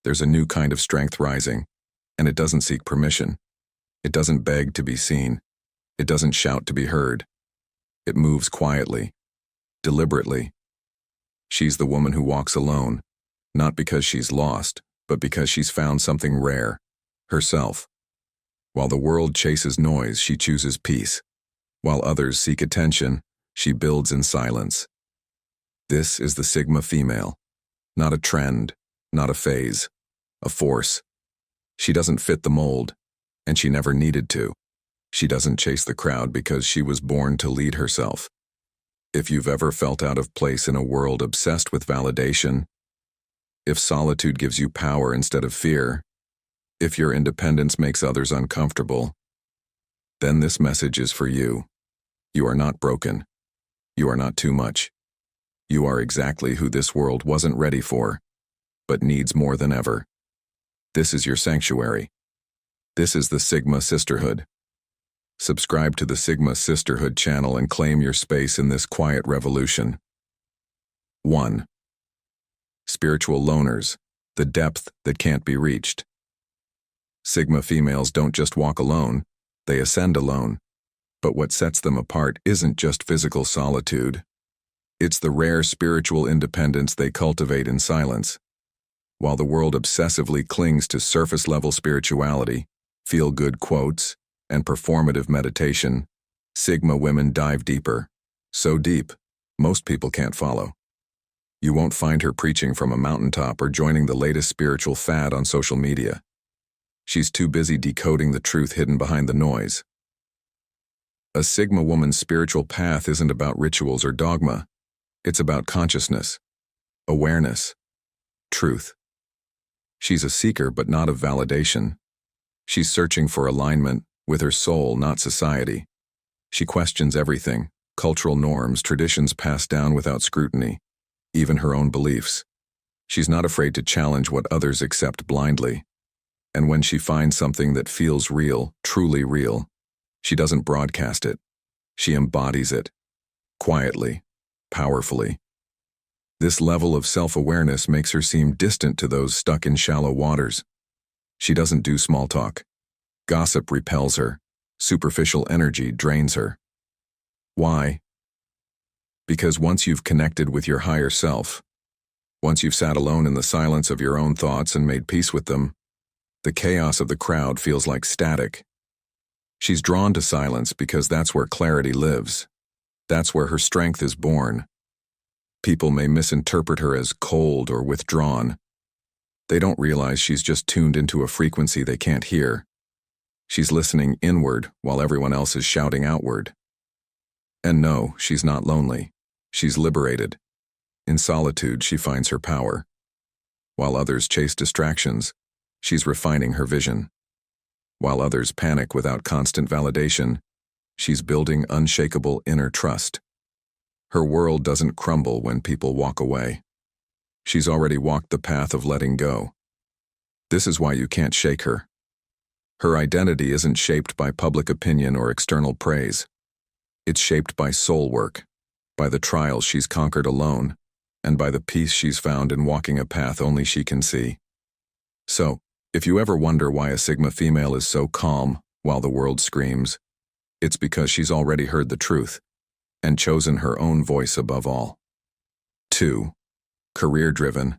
There's a new kind of strength rising, and it doesn't seek permission. It doesn't beg to be seen. It doesn't shout to be heard. It moves quietly, deliberately. She's the woman who walks alone, not because she's lost, but because she's found something rare, herself. While the world chases noise, she chooses peace. While others seek attention, she builds in silence. This is the Sigma female. Not a trend, not a phase, a force. She doesn't fit the mold, and she never needed to. She doesn't chase the crowd because she was born to lead herself. If you've ever felt out of place in a world obsessed with validation, if solitude gives you power instead of fear, if your independence makes others uncomfortable, then this message is for you. You are not broken. You are not too much. You are exactly who this world wasn't ready for, but needs more than ever. This is your sanctuary. This is the Sigma Sisterhood. Subscribe to the Sigma Sisterhood channel and claim your space in this quiet revolution. 1. Spiritual loners, the depth that can't be reached. Sigma females don't just walk alone, they ascend alone. But what sets them apart isn't just physical solitude. It's the rare spiritual independence they cultivate in silence. While the world obsessively clings to surface-level spirituality, feel-good quotes, and performative meditation, Sigma women dive deeper. So deep, most people can't follow. You won't find her preaching from a mountaintop or joining the latest spiritual fad on social media. She's too busy decoding the truth hidden behind the noise. A Sigma woman's spiritual path isn't about rituals or dogma. It's about consciousness, awareness, truth. She's a seeker, but not of validation. She's searching for alignment with her soul, not society. She questions everything, cultural norms, traditions passed down without scrutiny, even her own beliefs. She's not afraid to challenge what others accept blindly. And when she finds something that feels real, truly real, she doesn't broadcast it. She embodies it, quietly, powerfully. This level of self-awareness makes her seem distant to those stuck in shallow waters. She doesn't do small talk. Gossip repels her. Superficial energy drains her. Why? Because once you've connected with your higher self, once you've sat alone in the silence of your own thoughts and made peace with them, the chaos of the crowd feels like static. She's drawn to silence because that's where clarity lives. That's where her strength is born. People may misinterpret her as cold or withdrawn. They don't realize she's just tuned into a frequency they can't hear. She's listening inward while everyone else is shouting outward. And no, she's not lonely. She's liberated. In solitude, she finds her power. While others chase distractions, she's refining her vision. While others panic without constant validation, she's building unshakable inner trust. Her world doesn't crumble when people walk away. She's already walked the path of letting go. This is why you can't shake her. Her identity isn't shaped by public opinion or external praise. It's shaped by soul work, by the trials she's conquered alone, and by the peace she's found in walking a path only she can see. So, if you ever wonder why a Sigma female is so calm while the world screams, it's because she's already heard the truth and chosen her own voice above all. 2. Career-driven,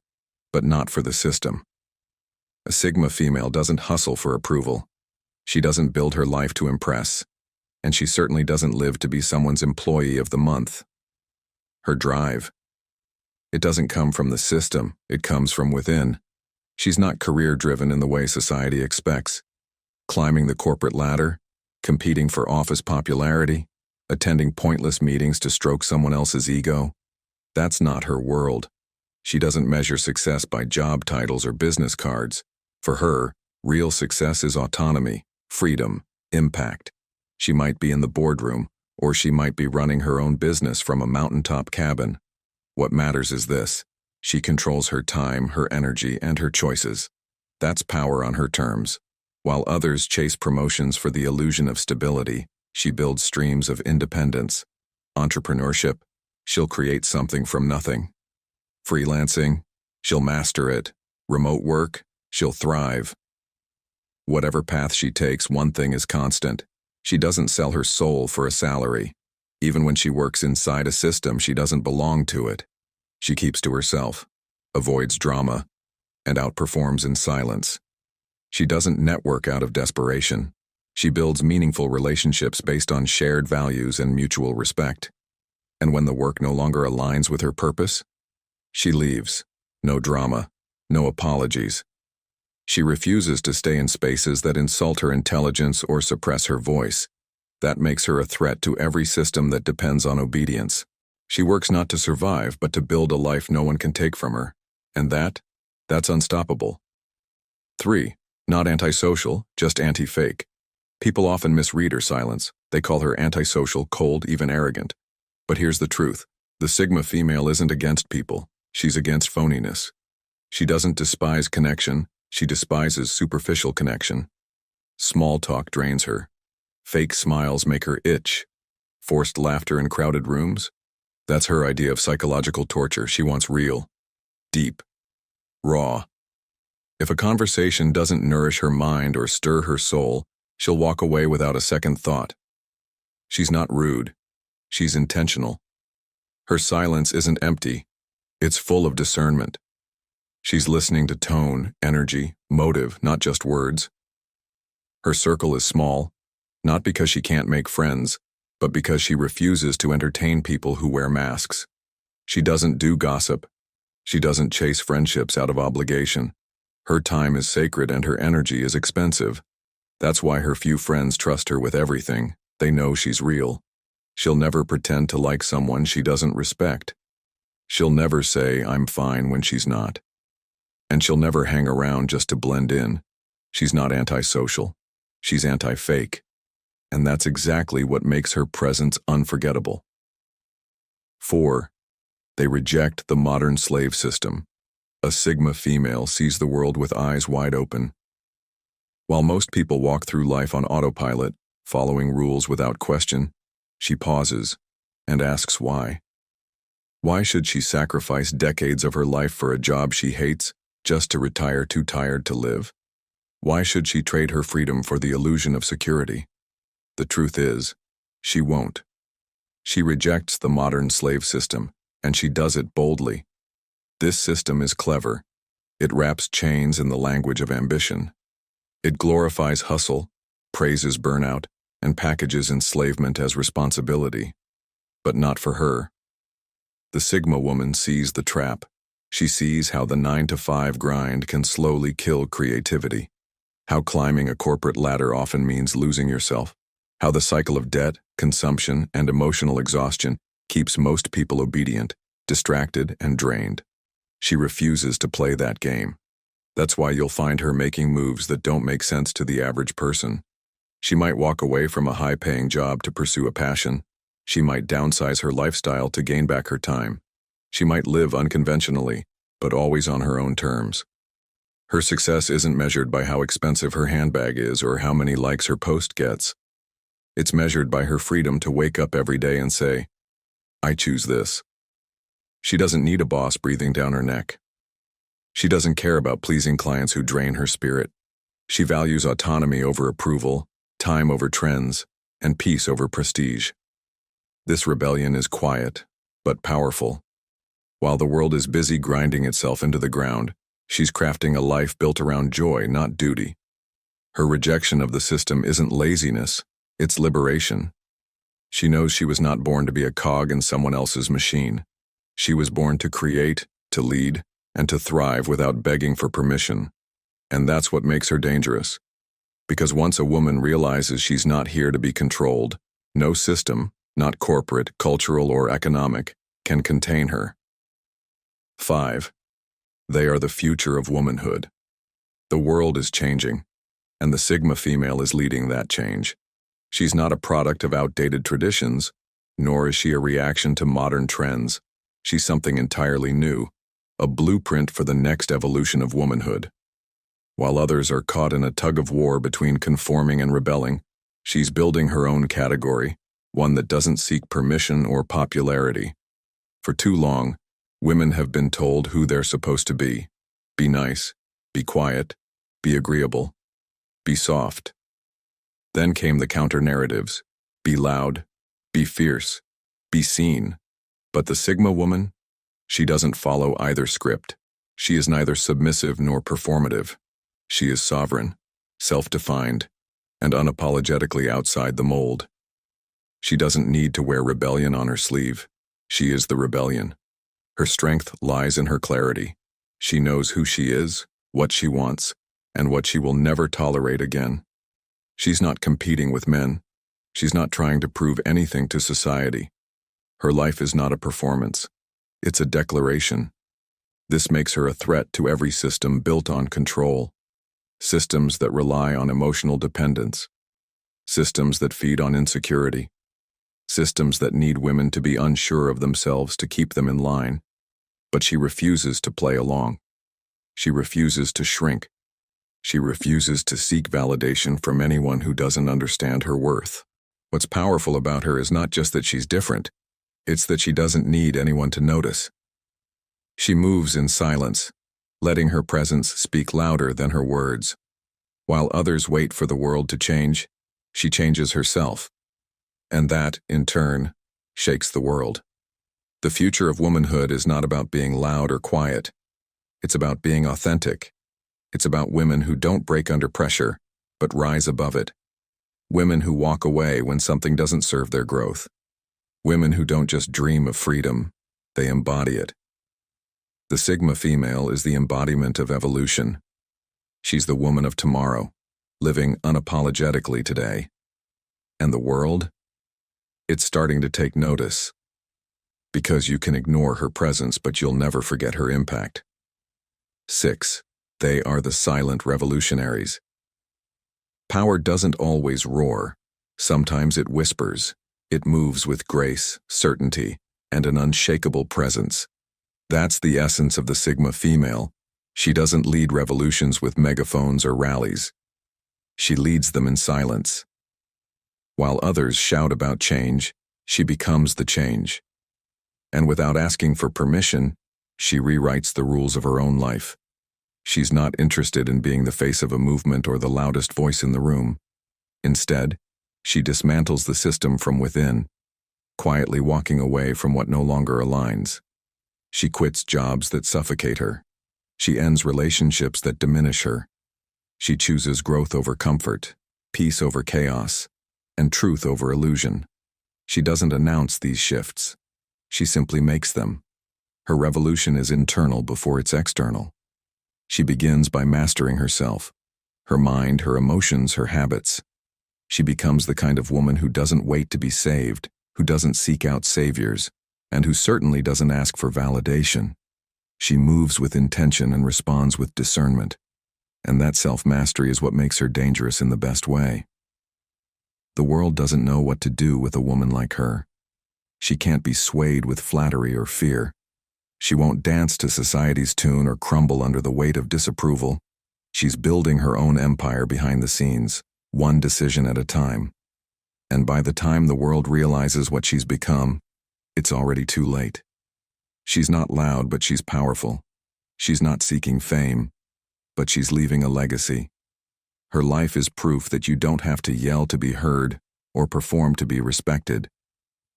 but not for the system. A Sigma female doesn't hustle for approval. She doesn't build her life to impress, and she certainly doesn't live to be someone's employee of the month. Her drive, it doesn't come from the system, it comes from within. She's not career-driven in the way society expects. Climbing the corporate ladder, competing for office popularity, attending pointless meetings to stroke someone else's ego. That's not her world. She doesn't measure success by job titles or business cards. For her, real success is autonomy, freedom, impact. She might be in the boardroom, or she might be running her own business from a mountaintop cabin. What matters is this: she controls her time, her energy, and her choices. That's power on her terms. While others chase promotions for the illusion of stability, she builds streams of independence. Entrepreneurship, she'll create something from nothing. Freelancing, she'll master it. Remote work, She'll thrive. Whatever path she takes, one thing is constant. She doesn't sell her soul for a salary. Even when she works inside a system, she doesn't belong to it. She keeps to herself, avoids drama, and outperforms in silence. She doesn't network out of desperation. She builds meaningful relationships based on shared values and mutual respect. And when the work no longer aligns with her purpose, she leaves. No drama, no apologies. She refuses to stay in spaces that insult her intelligence or suppress her voice. That makes her a threat to every system that depends on obedience. She works not to survive, but to build a life no one can take from her. And that's unstoppable. 3. Not antisocial, just anti-fake. People often misread her silence. They call her antisocial, cold, even arrogant. But here's the truth. The Sigma female isn't against people. She's against phoniness. She doesn't despise connection. She despises superficial connection. Small talk drains her. Fake smiles make her itch. Forced laughter in crowded rooms? That's her idea of psychological torture. She wants real, deep, raw. If a conversation doesn't nourish her mind or stir her soul, she'll walk away without a second thought. She's not rude. She's intentional. Her silence isn't empty. It's full of discernment. She's listening to tone, energy, motive, not just words. Her circle is small, not because she can't make friends, but because she refuses to entertain people who wear masks. She doesn't do gossip. She doesn't chase friendships out of obligation. Her time is sacred and her energy is expensive. That's why her few friends trust her with everything. They know she's real. She'll never pretend to like someone she doesn't respect. She'll never say, "I'm fine," when she's not. And she'll never hang around just to blend in. She's not antisocial. She's anti-fake. And that's exactly what makes her presence unforgettable. 4. They reject the modern slave system. A Sigma female sees the world with eyes wide open. While most people walk through life on autopilot, following rules without question, she pauses and asks why. Why should she sacrifice decades of her life for a job she hates just to retire too tired to live? Why should she trade her freedom for the illusion of security? The truth is, she won't. She rejects the modern slave system, and she does it boldly. This system is clever. It wraps chains in the language of ambition. It glorifies hustle, praises burnout, and packages enslavement as responsibility. But not for her. The Sigma woman sees the trap. She sees how the 9-to-5 grind can slowly kill creativity. How climbing a corporate ladder often means losing yourself. How the cycle of debt, consumption, and emotional exhaustion keeps most people obedient, distracted, and drained. She refuses to play that game. That's why you'll find her making moves that don't make sense to the average person. She might walk away from a high-paying job to pursue a passion. She might downsize her lifestyle to gain back her time. She might live unconventionally, but always on her own terms. Her success isn't measured by how expensive her handbag is or how many likes her post gets. It's measured by her freedom to wake up every day and say, "I choose this." She doesn't need a boss breathing down her neck. She doesn't care about pleasing clients who drain her spirit. She values autonomy over approval, time over trends, and peace over prestige. This rebellion is quiet, but powerful. While the world is busy grinding itself into the ground, she's crafting a life built around joy, not duty. Her rejection of the system isn't laziness, it's liberation. She knows she was not born to be a cog in someone else's machine. She was born to create, to lead, and to thrive without begging for permission. And that's what makes her dangerous. Because once a woman realizes she's not here to be controlled, no system, not corporate, cultural, or economic, can contain her. 5. They are the future of womanhood. The world is changing, and the Sigma female is leading that change. She's not a product of outdated traditions, nor is she a reaction to modern trends. She's something entirely new, a blueprint for the next evolution of womanhood. While others are caught in a tug-of-war between conforming and rebelling, she's building her own category, one that doesn't seek permission or popularity. For too long, women have been told who they're supposed to be. Be nice, be quiet, be agreeable, be soft. Then came the counter-narratives. Be loud, be fierce, be seen. But the Sigma woman? She doesn't follow either script. She is neither submissive nor performative. She is sovereign, self-defined, and unapologetically outside the mold. She doesn't need to wear rebellion on her sleeve. She is the rebellion. Her strength lies in her clarity. She knows who she is, what she wants, and what she will never tolerate again. She's not competing with men. She's not trying to prove anything to society. Her life is not a performance. It's a declaration. This makes her a threat to every system built on control. Systems that rely on emotional dependence. Systems that feed on insecurity. Systems that need women to be unsure of themselves to keep them in line. But she refuses to play along. She refuses to shrink. She refuses to seek validation from anyone who doesn't understand her worth. What's powerful about her is not just that she's different, it's that she doesn't need anyone to notice. She moves in silence, letting her presence speak louder than her words. While others wait for the world to change, she changes herself. And that, in turn, shakes the world. The future of womanhood is not about being loud or quiet. It's about being authentic. It's about women who don't break under pressure, but rise above it. Women who walk away when something doesn't serve their growth. Women who don't just dream of freedom, they embody it. The Sigma female is the embodiment of evolution. She's the woman of tomorrow, living unapologetically today. And the world? It's starting to take notice. Because you can ignore her presence, but you'll never forget her impact. 6. They are the silent revolutionaries. Power doesn't always roar. Sometimes it whispers. It moves with grace, certainty, and an unshakable presence. That's the essence of the Sigma female. She doesn't lead revolutions with megaphones or rallies. She leads them in silence. While others shout about change, she becomes the change. And without asking for permission, she rewrites the rules of her own life. She's not interested in being the face of a movement or the loudest voice in the room. Instead, she dismantles the system from within, quietly walking away from what no longer aligns. She quits jobs that suffocate her. She ends relationships that diminish her. She chooses growth over comfort, peace over chaos, and truth over illusion. She doesn't announce these shifts. She simply makes them. Her revolution is internal before it's external. She begins by mastering herself, her mind, her emotions, her habits. She becomes the kind of woman who doesn't wait to be saved, who doesn't seek out saviors, and who certainly doesn't ask for validation. She moves with intention and responds with discernment. And that self-mastery is what makes her dangerous in the best way. The world doesn't know what to do with a woman like her. She can't be swayed with flattery or fear. She won't dance to society's tune or crumble under the weight of disapproval. She's building her own empire behind the scenes, one decision at a time. And by the time the world realizes what she's become, it's already too late. She's not loud, but she's powerful. She's not seeking fame, but she's leaving a legacy. Her life is proof that you don't have to yell to be heard or perform to be respected.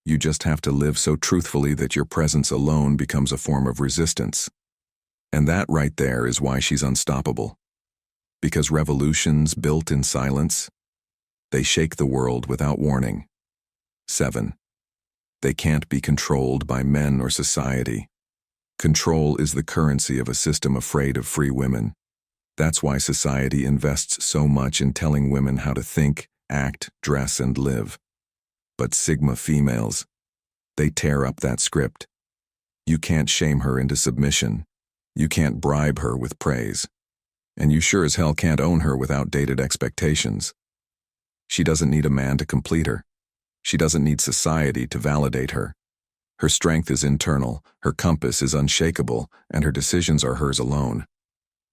You just have to live so truthfully that your presence alone becomes a form of resistance. And that right there is why she's unstoppable. Because revolutions built in silence, they shake the world without warning. 7. They can't be controlled by men or society. Control is the currency of a system afraid of free women. That's why society invests so much in telling women how to think, act, dress, and live. But Sigma females, they tear up that script. You can't shame her into submission. You can't bribe her with praise. And you sure as hell can't own her with outdated expectations. She doesn't need a man to complete her. She doesn't need society to validate her. Her strength is internal, her compass is unshakable, and her decisions are hers alone.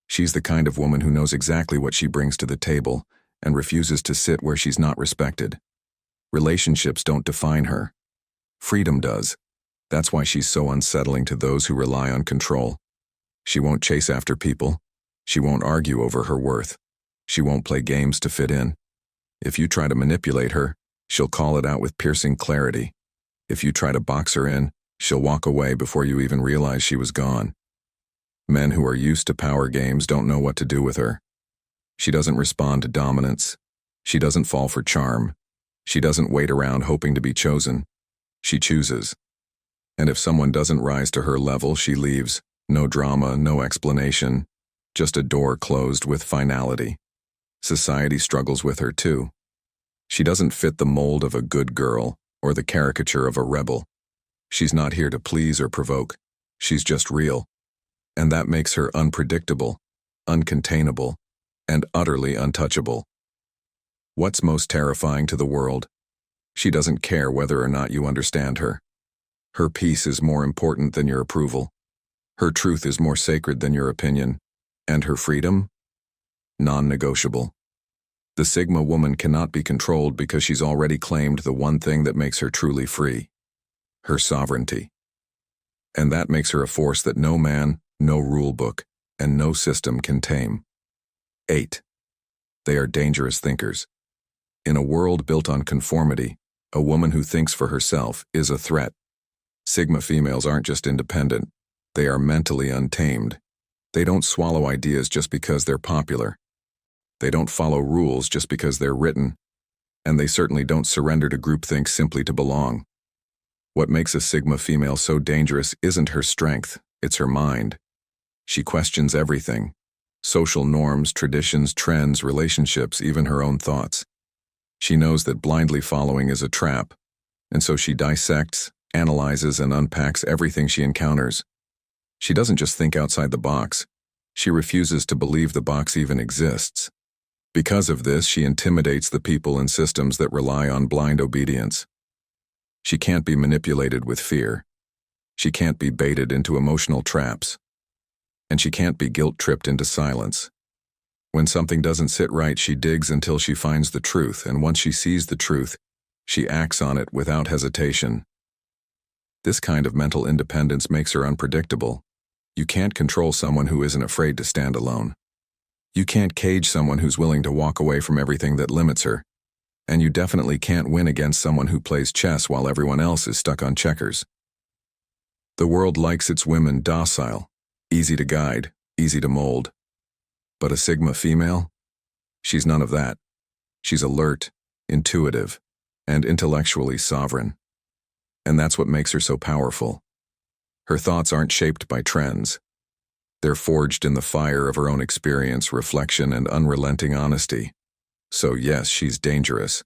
She's the kind of woman who knows exactly what she brings to the table and refuses to sit where she's not respected. Relationships don't define her. Freedom does. That's why she's so unsettling to those who rely on control. She won't chase after people. She won't argue over her worth. She won't play games to fit in. If you try to manipulate her, she'll call it out with piercing clarity. If you try to box her in, she'll walk away before you even realize she was gone. Men who are used to power games don't know what to do with her. She doesn't respond to dominance. She doesn't fall for charm. She doesn't wait around hoping to be chosen. She chooses. And if someone doesn't rise to her level, she leaves. No drama, no explanation, just a door closed with finality. Society struggles with her too. She doesn't fit the mold of a good girl or the caricature of a rebel. She's not here to please or provoke. She's just real. And that makes her unpredictable, uncontainable, and utterly untouchable. What's most terrifying to the world? She doesn't care whether or not you understand her. Her peace is more important than your approval. Her truth is more sacred than your opinion. And her freedom? Non-negotiable. The Sigma woman cannot be controlled because she's already claimed the one thing that makes her truly free: her sovereignty. And that makes her a force that no man, no rule book, and no system can tame. 8. They are dangerous thinkers. In a world built on conformity, a woman who thinks for herself is a threat. Sigma females aren't just independent, they are mentally untamed. They don't swallow ideas just because they're popular. They don't follow rules just because they're written. And they certainly don't surrender to groupthink simply to belong. What makes a Sigma female so dangerous isn't her strength, it's her mind. She questions everything: social norms, traditions, trends, relationships, even her own thoughts. She knows that blindly following is a trap, and so she dissects, analyzes, and unpacks everything she encounters. She doesn't just think outside the box. She refuses to believe the box even exists. Because of this, she intimidates the people and systems that rely on blind obedience. She can't be manipulated with fear. She can't be baited into emotional traps. And she can't be guilt-tripped into silence. When something doesn't sit right, she digs until she finds the truth, and once she sees the truth, she acts on it without hesitation. This kind of mental independence makes her unpredictable. You can't control someone who isn't afraid to stand alone. You can't cage someone who's willing to walk away from everything that limits her. And you definitely can't win against someone who plays chess while everyone else is stuck on checkers. The world likes its women docile, easy to guide, easy to mold. But a Sigma female? She's none of that. She's alert, intuitive, and intellectually sovereign. And that's what makes her so powerful. Her thoughts aren't shaped by trends. They're forged in the fire of her own experience, reflection, and unrelenting honesty. So yes, she's dangerous,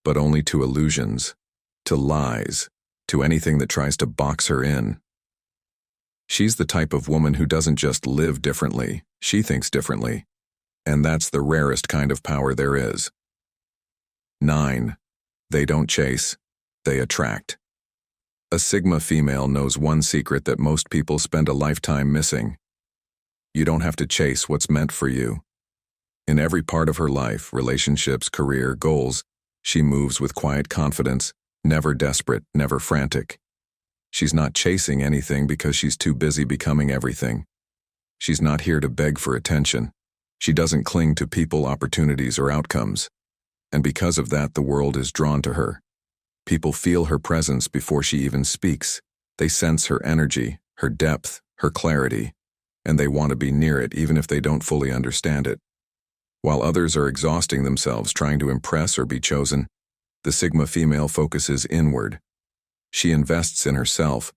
but only to illusions, to lies, to anything that tries to box her in. She's the type of woman who doesn't just live differently, she thinks differently. And that's the rarest kind of power there is. 9. They don't chase, they attract. A Sigma female knows one secret that most people spend a lifetime missing. You don't have to chase what's meant for you. In every part of her life, relationships, career, goals, she moves with quiet confidence, never desperate, never frantic. She's not chasing anything because she's too busy becoming everything. She's not here to beg for attention. She doesn't cling to people, opportunities, or outcomes. And because of that, the world is drawn to her. People feel her presence before she even speaks. They sense her energy, her depth, her clarity, and they want to be near it even if they don't fully understand it. While others are exhausting themselves trying to impress or be chosen, the Sigma female focuses inward. She invests in herself.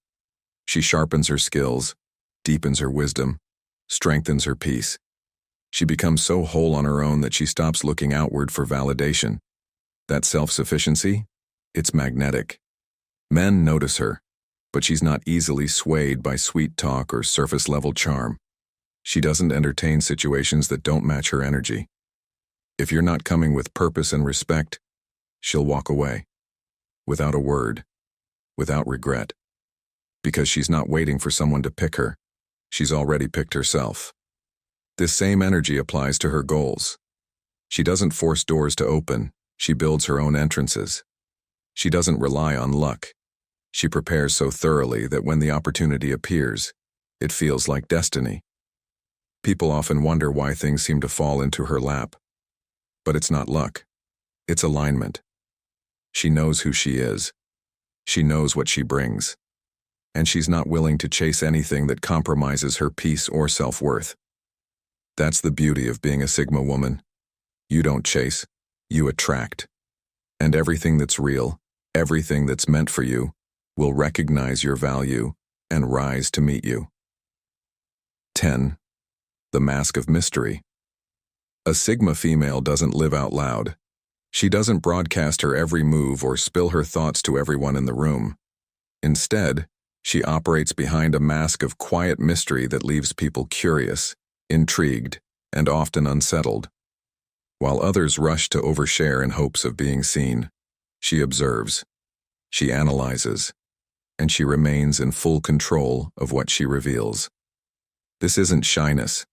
She sharpens her skills, deepens her wisdom, strengthens her peace. She becomes so whole on her own that she stops looking outward for validation. That self-sufficiency? It's magnetic. Men notice her, but she's not easily swayed by sweet talk or surface-level charm. She doesn't entertain situations that don't match her energy. If you're not coming with purpose and respect, she'll walk away. Without a word. Without regret. Because she's not waiting for someone to pick her. She's already picked herself. This same energy applies to her goals. She doesn't force doors to open. She builds her own entrances. She doesn't rely on luck. She prepares so thoroughly that when the opportunity appears, it feels like destiny. People often wonder why things seem to fall into her lap. But it's not luck. It's alignment. She knows who she is. She knows what she brings. And she's not willing to chase anything that compromises her peace or self-worth. That's the beauty of being a Sigma woman. You don't chase, you attract. And everything that's real, everything that's meant for you, will recognize your value and rise to meet you. 10. The mask of mystery. A Sigma female doesn't live out loud. She doesn't broadcast her every move or spill her thoughts to everyone in the room. Instead, she operates behind a mask of quiet mystery that leaves people curious, intrigued, and often unsettled. While others rush to overshare in hopes of being seen, she observes, she analyzes, and she remains in full control of what she reveals. This isn't shyness,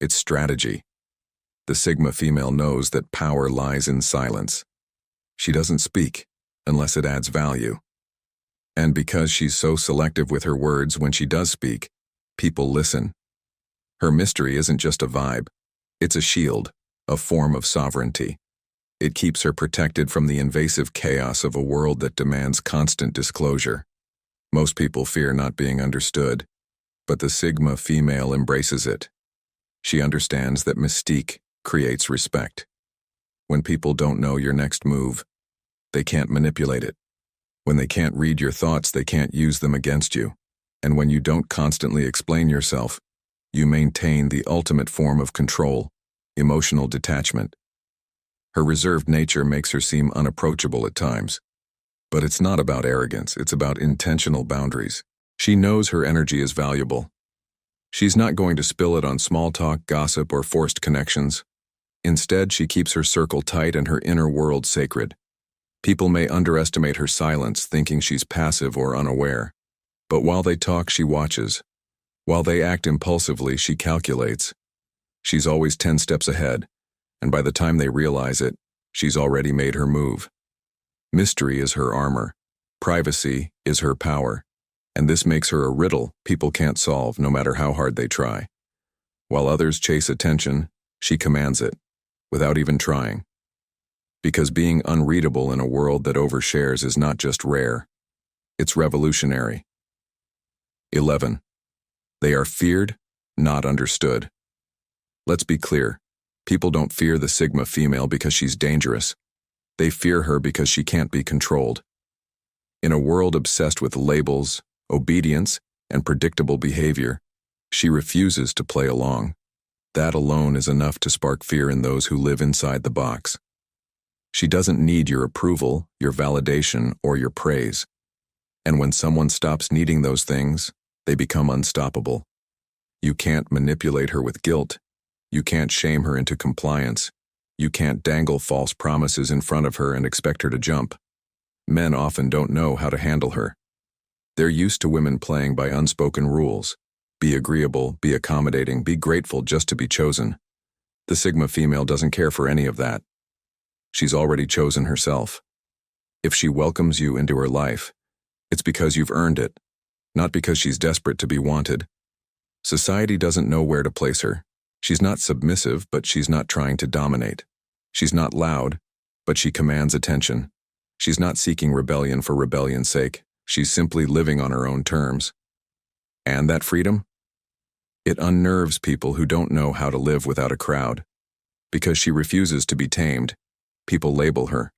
it's strategy. The Sigma female knows that power lies in silence. She doesn't speak unless it adds value. And because she's so selective with her words when she does speak, people listen. Her mystery isn't just a vibe, it's a shield, a form of sovereignty. It keeps her protected from the invasive chaos of a world that demands constant disclosure. Most people fear not being understood, but the Sigma female embraces it. She understands that mystique creates respect. When people don't know your next move, they can't manipulate it. When they can't read your thoughts, they can't use them against you. And when you don't constantly explain yourself, you maintain the ultimate form of control, emotional detachment. Her reserved nature makes her seem unapproachable at times. But it's not about arrogance, it's about intentional boundaries. She knows her energy is valuable. She's not going to spill it on small talk, gossip, or forced connections. Instead, she keeps her circle tight and her inner world sacred. People may underestimate her silence, thinking she's passive or unaware. But while they talk, she watches. While they act impulsively, she calculates. She's always 10 steps ahead, and by the time they realize it, she's already made her move. Mystery is her armor. Privacy is her power. And this makes her a riddle people can't solve no matter how hard they try. While others chase attention, she commands it, without even trying. Because being unreadable in a world that overshares is not just rare, it's revolutionary. 11. They are feared, not understood. Let's be clear, people don't fear the Sigma female because she's dangerous. They fear her because she can't be controlled. In a world obsessed with labels, obedience, and predictable behavior, she refuses to play along. That alone is enough to spark fear in those who live inside the box. She doesn't need your approval, your validation, or your praise. And when someone stops needing those things, they become unstoppable. You can't manipulate her with guilt. You can't shame her into compliance. You can't dangle false promises in front of her and expect her to jump. Men often don't know how to handle her. They're used to women playing by unspoken rules. Be agreeable, be accommodating, be grateful just to be chosen. The Sigma female doesn't care for any of that. She's already chosen herself. If she welcomes you into her life, it's because you've earned it, not because she's desperate to be wanted. Society doesn't know where to place her. She's not submissive, but she's not trying to dominate. She's not loud, but she commands attention. She's not seeking rebellion for rebellion's sake. She's simply living on her own terms. And that freedom? It unnerves people who don't know how to live without a crowd. Because she refuses to be tamed, people label her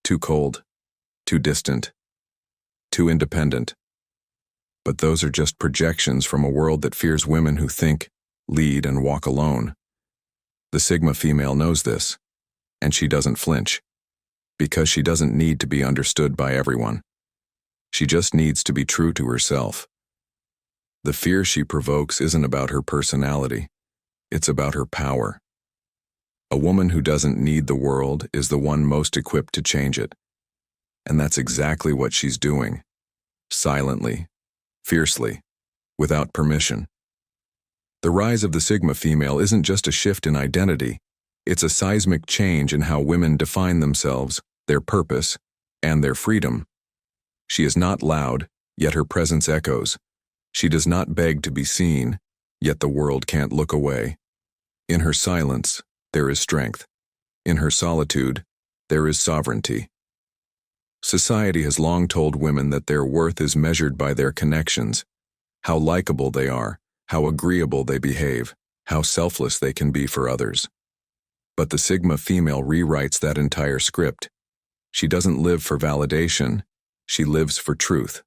too cold, too distant, too independent. But those are just projections from a world that fears women who think, lead, and walk alone. The Sigma female knows this, and she doesn't flinch, because she doesn't need to be understood by everyone. She just needs to be true to herself. The fear she provokes isn't about her personality, it's about her power. A woman who doesn't need the world is the one most equipped to change it. And that's exactly what she's doing. Silently, fiercely, without permission. The rise of the Sigma female isn't just a shift in identity, it's a seismic change in how women define themselves, their purpose, and their freedom. She is not loud, yet her presence echoes. She does not beg to be seen, yet the world can't look away. In her silence, there is strength. In her solitude, there is sovereignty. Society has long told women that their worth is measured by their connections, how likable they are, how agreeable they behave, how selfless they can be for others. But the Sigma female rewrites that entire script. She doesn't live for validation, she lives for truth,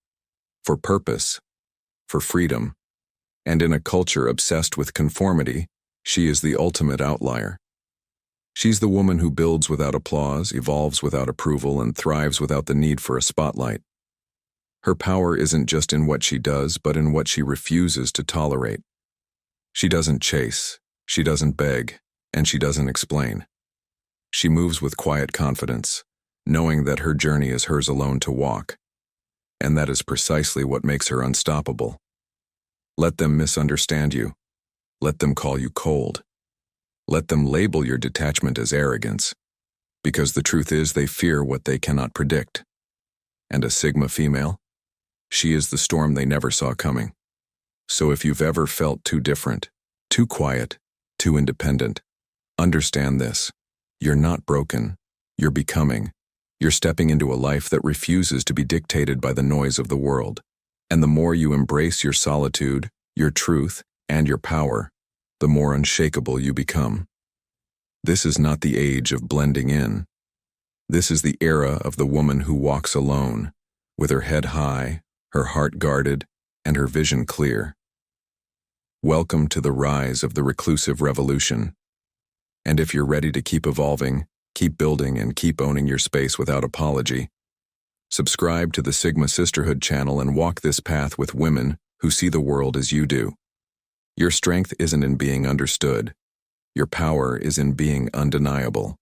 for purpose, for freedom. And in a culture obsessed with conformity, she is the ultimate outlier. She's the woman who builds without applause, evolves without approval, and thrives without the need for a spotlight. Her power isn't just in what she does, but in what she refuses to tolerate. She doesn't chase, she doesn't beg, and she doesn't explain. She moves with quiet confidence, knowing that her journey is hers alone to walk. And that is precisely what makes her unstoppable. Let them misunderstand you. Let them call you cold. Let them label your detachment as arrogance, because the truth is they fear what they cannot predict. And a Sigma female? She is the storm they never saw coming. So if you've ever felt too different, too quiet, too independent, understand this. You're not broken. You're becoming. You're stepping into a life that refuses to be dictated by the noise of the world. And the more you embrace your solitude, your truth, and your power, the more unshakable you become. This is not the age of blending in. This is the era of the woman who walks alone, with her head high, her heart guarded, and her vision clear. Welcome to the rise of the reclusive revolution. And if you're ready to keep evolving, keep building, and keep owning your space without apology, subscribe to the Sigma Sisterhood channel and walk this path with women who see the world as you do. Your strength isn't in being understood. Your power is in being undeniable.